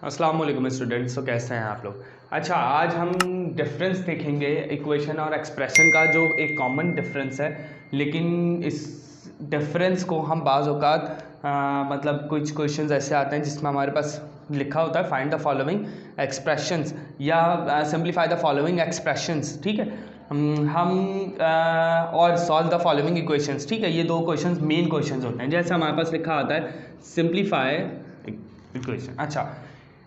अस्सलाम वालेकुम स्टूडेंट्स। तो कैसे हैं आप लोग। अच्छा, आज हम डिफरेंस देखेंगे इक्वेशन और एक्सप्रेशन का, जो एक कॉमन डिफरेंस है। लेकिन इस डिफरेंस को हम बाज़ औक़ात मतलब कुछ क्वेश्चंस ऐसे आते हैं जिसमें हमारे पास लिखा होता है फाइंड द फॉलोइंग एक्सप्रेशंस या सिंप्लीफाई द फॉलोइंग एक्सप्रेशंस। ठीक है, और सॉल्व द फॉलोइंग इक्वेशंस। ठीक है, ये दो क्वेश्चंस मेन क्वेश्चंस होते हैं। जैसे हमारे पास लिखा आता है सिंप्लीफाई इक्वेशन। अच्छा,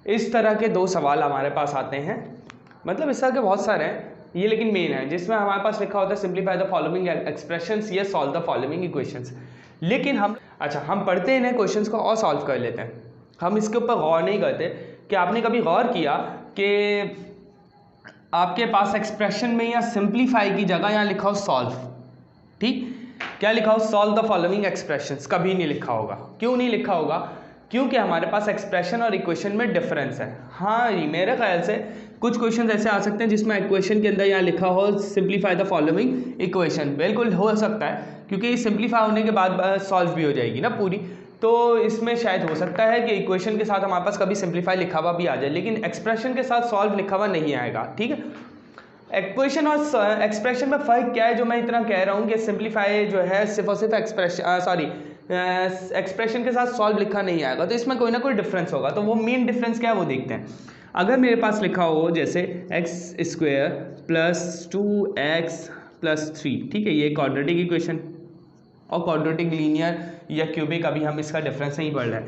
इस तरह के दो सवाल हमारे पास आते हैं, मतलब इस तरह के बहुत सारे हैं ये, लेकिन मेन है जिसमें हमारे पास लिखा होता है सिंप्लीफाई द फॉलोइंग एक्सप्रेशंस या सॉल्व द फॉलोइंग इक्वेशंस। लेकिन हम पढ़ते हैं इन्हें क्वेश्चंस को और सॉल्व कर लेते हैं, हम इसके ऊपर गौर नहीं करते कि आपने कभी गौर किया कि आपके पास एक्सप्रेशन में या सिंप्लीफाई की जगह यहाँ लिखा हो सॉल्व। ठीक, क्या लिखा हो? Solve the following expressions. कभी नहीं लिखा होगा। क्यों नहीं लिखा होगा? क्योंकि हमारे पास एक्सप्रेशन और इक्वेशन में डिफरेंस है। हाँ, मेरे ख्याल से कुछ क्वेश्चन ऐसे आ सकते हैं जिसमें इक्वेशन के अंदर यहाँ लिखा हो सिंप्लीफाई द फॉलोइंग इक्वेशन। बिल्कुल हो सकता है, क्योंकि सिंप्लीफाई होने के बाद सॉल्व भी हो जाएगी ना पूरी। तो इसमें शायद हो सकता है कि इक्वेशन के साथ हमारे पास कभी सिंप्लीफाई लिखा हुआ भी आ जाए, लेकिन एक्सप्रेशन के साथ सॉल्व लिखा हुआ नहीं आएगा। ठीक है, इक्वेशन और एक्सप्रेशन में फ़र्क क्या है जो मैं इतना कह रहा हूँ कि सिंप्लीफाई जो है सिर्फ और सिर्फ एक्सप्रेशन के साथ सॉल्व लिखा नहीं आएगा, तो इसमें कोई ना कोई डिफरेंस होगा। तो वो मेन डिफरेंस क्या है वो देखते हैं। अगर मेरे पास लिखा हो जैसे x² + 2x + 3, ठीक है, ये क्वाड्रेटिक इक्वेशन और क्वाड्रेटिक लीनियर या क्यूबिक अभी हम इसका डिफरेंस नहीं पढ़ रहे हैं।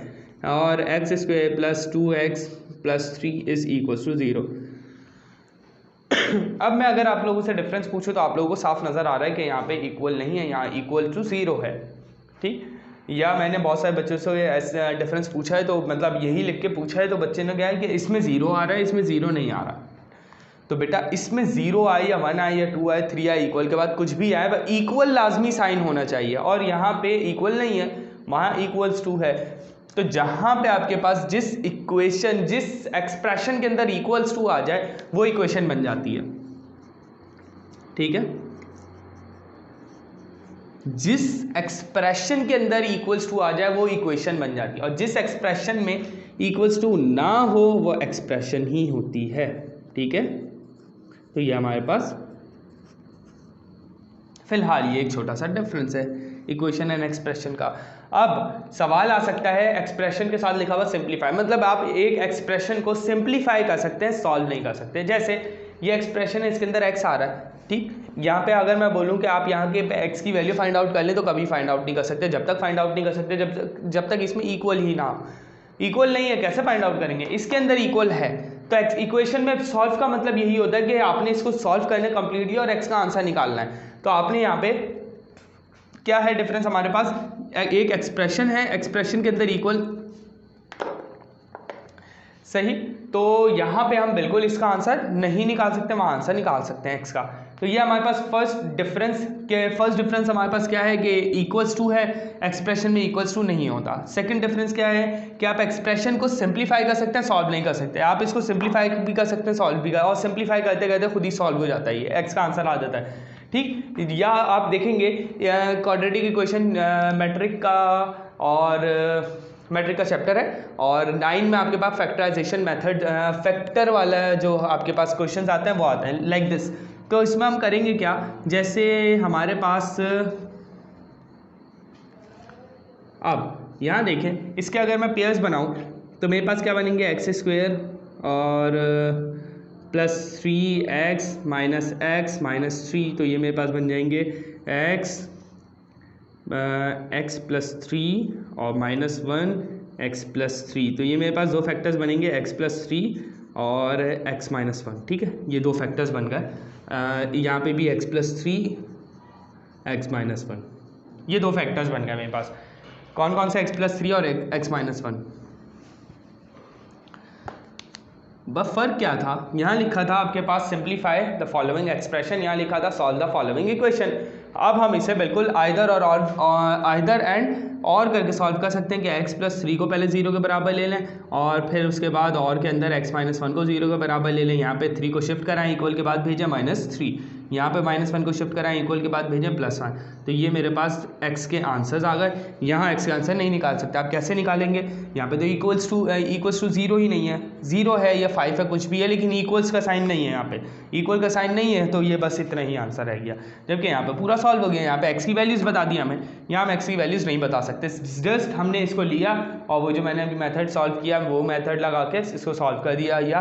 और x² + 2x + 3 = 0। अब मैं अगर आप लोगों से डिफरेंस पूछूं तो आप लोगों को साफ नज़र आ रहा है कि यहाँ पे इक्वल नहीं है, यहाँ =0 है। ठीक, या मैंने बहुत सारे बच्चों से ऐसा डिफरेंस पूछा है तो मतलब यही लिख के पूछा है, तो बच्चे ने क्या है कि इसमें 0 आ रहा है, इसमें 0 नहीं आ रहा। तो बेटा इसमें 0 आए या 1 आए या 2 आए 3 आए, इक्वल के बाद कुछ भी आए, बस इक्वल लाजमी साइन होना चाहिए। और यहाँ पे इक्वल नहीं है, वहाँ =2 है। तो जहाँ पे आपके पास जिस एक्सप्रेशन के अंदर =2 आ जाए वो इक्वेशन बन जाती है। ठीक है, जिस एक्सप्रेशन के अंदर =2 आ जाए वो इक्वेशन बन जाती है, और जिस एक्सप्रेशन में =2 ना हो वो एक्सप्रेशन ही होती है। ठीक है, तो ये हमारे पास फिलहाल ये एक छोटा सा डिफरेंस है इक्वेशन एंड एक्सप्रेशन का। अब सवाल आ सकता है एक्सप्रेशन के साथ लिखा हुआ सिंप्लीफाई, मतलब आप एक एक्सप्रेशन को सिंप्लीफाई कर सकते हैं, सॉल्व नहीं कर सकते। जैसे ये एक्सप्रेशन है, इसके अंदर x आ रहा है। ठीक, यहाँ पे अगर मैं बोलूँ कि आप यहाँ के x की वैल्यू फाइंड आउट कर लें, तो कभी फाइंड आउट नहीं कर सकते। जब तक फाइंड आउट नहीं कर सकते जब तक इसमें इक्वल ही ना हो। इक्वल नहीं है, कैसे फाइंड आउट करेंगे? इसके अंदर इक्वल है, तो इक्वेशन में सॉल्व का मतलब यही होता है कि आपने इसको सॉल्व करने कंप्लीटली और x का आंसर निकालना है। तो आपने यहाँ पे क्या है डिफरेंस? हमारे पास एक एक्सप्रेशन है, एक्सप्रेशन के अंदर इक्वल, सही। तो यहाँ पे हम बिल्कुल इसका आंसर नहीं निकाल सकते, वहाँ आंसर निकाल सकते हैं x का। तो ये हमारे पास फर्स्ट डिफरेंस हमारे पास क्या है कि =2 है, एक्सप्रेशन में =2 नहीं होता। सेकंड डिफरेंस क्या है कि आप एक्सप्रेशन को सिंप्लीफाई कर सकते हैं, सॉल्व नहीं कर सकते। आप इसको सिंप्लीफाई भी कर सकते हैं, सॉल्व भी कर, और सिंप्लीफाई करते करते खुद ही सॉल्व हो जाता है, x का आंसर आ जाता है। ठीक, या आप देखेंगे क्वाड्रेटिक इक्वेशन मैट्रिक का और मैट्रिक का चैप्टर है, और 9 में आपके पास फैक्टराइजेशन मेथड, फैक्टर वाला जो आपके पास क्वेश्चंस आते हैं वो आते हैं लाइक दिस। तो इसमें हम करेंगे क्या, जैसे हमारे पास अब यहाँ देखें, इसके अगर मैं पेयर्स बनाऊँ तो मेरे पास क्या बनेंगे? x² और +3x - x - 3, तो ये मेरे पास बन जाएंगे x + 3 और -1 x + 3। तो ये मेरे पास दो फैक्टर्स बनेंगे, x + 3 और x - 1। ठीक है, ये दो फैक्टर्स बन गए। यहाँ पे भी x + 3 x - 1, ये दो फैक्टर्स बन गए मेरे पास। कौन कौन से? x + 3 और x - 1। बस फ़र्क क्या था? यहाँ लिखा था आपके पास सिंप्लीफाई द फॉलोइंग एक्सप्रेशन, यहाँ लिखा था सॉल्व द फॉलोइंग इक्वेशन। अब हम इसे बिल्कुल आइदर एंड और करके सॉल्व कर सकते हैं कि x + 3 को पहले 0 के बराबर ले लें, और फिर उसके बाद और के अंदर x - 1 को 0 के बराबर ले लें। यहाँ पे 3 को शिफ्ट कराएं, इक्वल के बाद भेजें -3। यहाँ पे -1 को शिफ्ट कराएं, इक्वल के बाद भेजें +1, तो ये मेरे पास x के आंसर्स आ गए। यहाँ x के आंसर नहीं निकाल सकते, आप कैसे निकालेंगे? यहाँ पे तो इक्वल्स टू 0 ही नहीं है, 0 है या 5 है, कुछ भी है, लेकिन इक्वल्स का साइन नहीं है, यहाँ पे इक्वल का साइन नहीं है, तो ये बस इतना ही आंसर रह गया। जबकि यहाँ पे पूरा सॉल्व हो गया, यहाँ पे x की वैल्यूज़ बता दी हमें, यहाँ हम x की वैल्यूज़ नहीं बता सकते, जस्ट हमने इसको लिया और वो जो मैंने अभी मेथड सॉल्व किया वो मेथड लगा के इसको सॉल्व कर दिया, या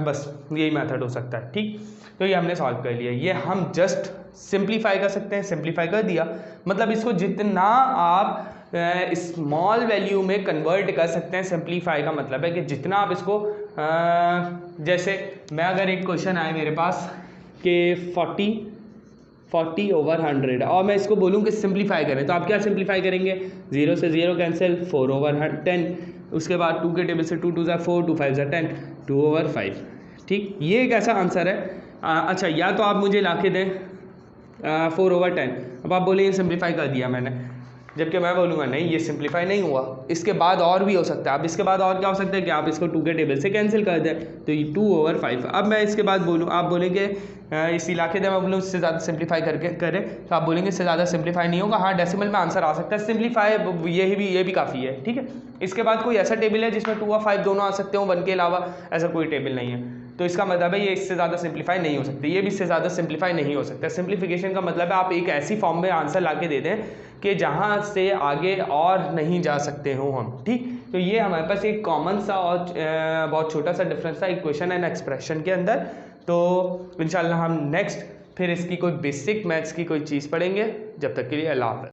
बस यही मेथड हो सकता है, ठीक। तो ये हमने सॉल्व कर लिया, ये हम जस्ट सिंप्लीफाई कर सकते हैं, सिंप्लीफाई कर दिया, मतलब इसको जितना आप स्मॉल वैल्यू में कन्वर्ट कर सकते हैं, सिंप्लीफाई का मतलब है कि जितना आप इसको जैसे मैं अगर एक क्वेश्चन आए मेरे पास कि 40/100 और मैं इसको बोलूँ कि सिंप्लीफाई करें, तो आप क्या सिंप्लीफाई करेंगे? 0 से 0 कैंसिल, 4/10, उसके बाद 2 के टेबल से 2 2 ज़ा 4, 2 5 ज़ा 10, 2/5, ठीक। ये एक ऐसा आंसर है। अच्छा, या तो आप मुझे ला के दें 4/10, अब आप बोले ये सिंप्लीफाई कर दिया मैंने, जबकि मैं बोलूँगा नहीं ये सिंप्लीफाई नहीं हुआ, इसके बाद और भी हो सकता है। अब इसके बाद और क्या हो सकता है कि आप इसको 2 के टेबल से कैंसिल कर दें, तो ये 2/5। अब मैं इसके बाद बोलूँ, आप बोलेंगे इस इलाके में मैं बोलूँ इससे ज़्यादा सिंप्लीफाई करके करें, तो आप बोलेंगे इससे ज़्यादा सिंप्लीफाई नहीं होगा। हाँ, डेसिमल में आंसर आ सकता है, सिंप्लीफाई ये भी काफ़ी है, ठीक है। इसके बाद कोई ऐसा टेबल है जिसमें 2 और 5 दोनों आ सकते हो, 1 के अलावा ऐसा कोई टेबल नहीं है, तो इसका मतलब है ये इससे ज़्यादा सिंप्लीफाई नहीं हो सकती, ये भी इससे ज़्यादा सिंप्लीफाई नहीं हो सकता। सिंप्लीफिकेशन का मतलब है आप एक ऐसी फॉर्म में आंसर ला के दे दें कि जहाँ से आगे और नहीं जा सकते हो हम, ठीक। तो ये हमारे पास एक कॉमन सा और बहुत छोटा सा डिफरेंस था इक्वेशन एंड एक्सप्रेशन के अंदर। तो इंशाल्लाह हम नेक्स्ट फिर इसकी कोई बेसिक मैथ्स की कोई चीज़ पढ़ेंगे। जब तक के लिए अल्लाह हाफ़िज़।